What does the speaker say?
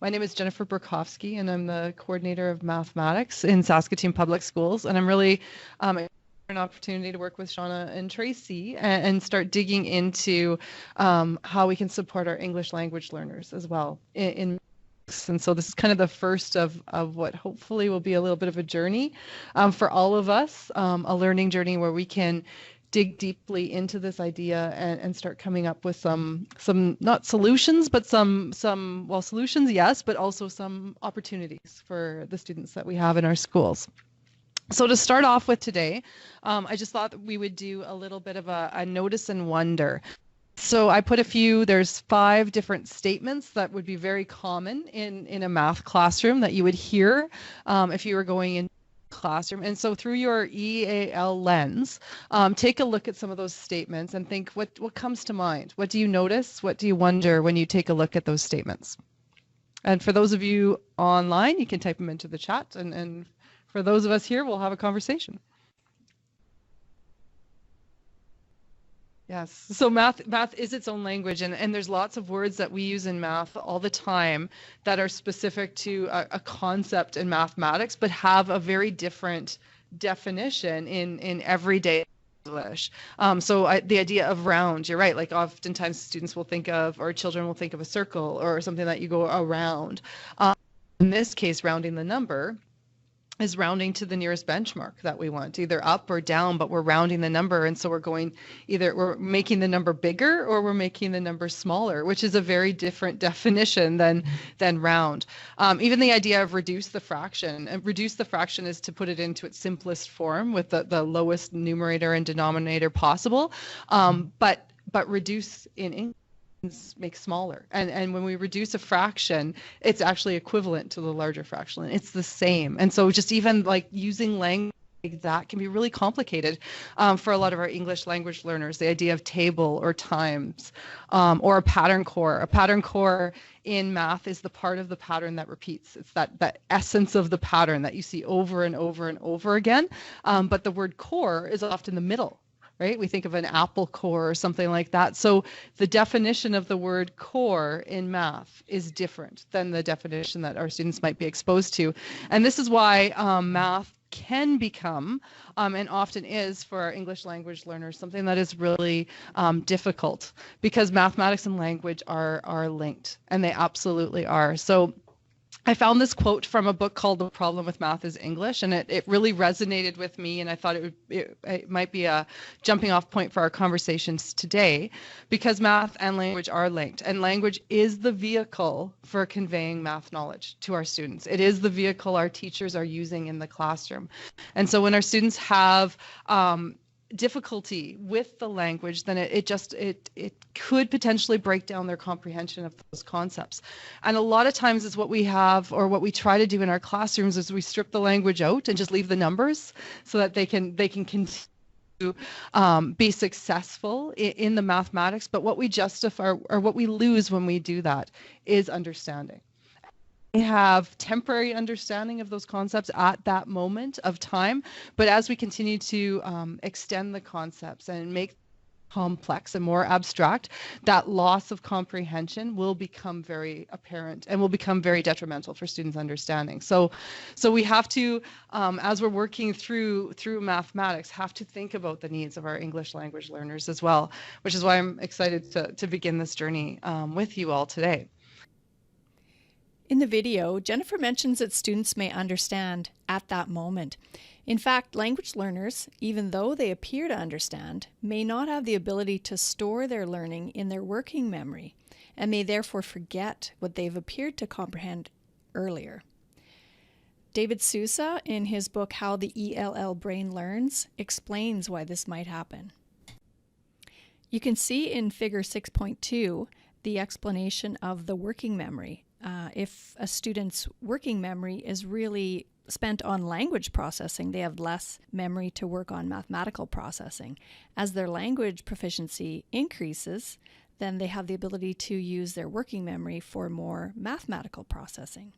My name is Jennifer Brokofsky, and I'm the coordinator of mathematics in Saskatoon Public Schools. And I'm really an opportunity to work with Shauna and Tracy and start digging into how we can support our English language learners as well and so this is kind of the first of what hopefully will be a little bit of a journey for all of us, a learning journey where we can dig deeply into this idea and start coming up with some not solutions, but some solutions, yes, but also some opportunities for the students that we have in our schools. So to start off with today, I just thought that we would do a little bit of a notice and wonder. So I put there's 5 different statements that would be very common in a math classroom that you would hear if you were going in classroom. And so through your EAL lens, take a look at some of those statements and think what comes to mind. What do you notice? What do you wonder when you take a look at those statements? And for those of you online, you can type them into the chat. And for those of us here, we'll have a conversation. Yes. So math is its own language, and there's lots of words that we use in math all the time that are specific to a concept in mathematics, but have a very different definition in everyday English. The idea of round, you're right. Like oftentimes students will think of, or children will think of a circle or something that you go around. In this case, rounding the number is rounding to the nearest benchmark that we want, either up or down, but we're rounding the number. And so we're making the number bigger or we're making the number smaller, which is a very different definition than round. Even the idea of reduce the fraction, and reduce the fraction is to put it into its simplest form with the lowest numerator and denominator possible. But reduce in English make smaller, and when we reduce a fraction, it's actually equivalent to the larger fraction. It's the same. And so just even like using language like that can be really complicated for a lot of our English language learners. The idea of table or times or a pattern core. A pattern core in math is the part of the pattern that repeats. It's that essence of the pattern that you see over and over and over again. But the word core is often the middle. Right? We think of an apple core or something like that. So the definition of the word core in math is different than the definition that our students might be exposed to. And this is why math can become, and often is for our English language learners, something that is really difficult, because mathematics and language are linked, and they absolutely are. So I found this quote from a book called The Problem with Math is English, and it really resonated with me, and I thought it might be a jumping off point for our conversations today, because math and language are linked, and language is the vehicle for conveying math knowledge to our students. It is the vehicle our teachers are using in the classroom. And so when our students have difficulty with the language, then it could potentially break down their comprehension of those concepts. And a lot of times is what we have, or what we try to do in our classrooms, is we strip the language out and just leave the numbers so that they can continue to be successful in the mathematics. But what we justify, or what we lose when we do that, is understanding. We have temporary understanding of those concepts at that moment of time, but as we continue to extend the concepts and make complex and more abstract, that loss of comprehension will become very apparent and will become very detrimental for students' understanding. So we have to, as we're working through mathematics, have to think about the needs of our English language learners as well, which is why I'm excited to begin this journey with you all today. In the video, Jennifer mentions that students may understand at that moment. In fact, language learners, even though they appear to understand, may not have the ability to store their learning in their working memory, and may therefore forget what they've appeared to comprehend earlier. David Sousa, in his book How the ELL Brain Learns, explains why this might happen. You can see in figure 6.2 the explanation of the working memory. If a student's working memory is really spent on language processing, they have less memory to work on mathematical processing. As their language proficiency increases, then they have the ability to use their working memory for more mathematical processing.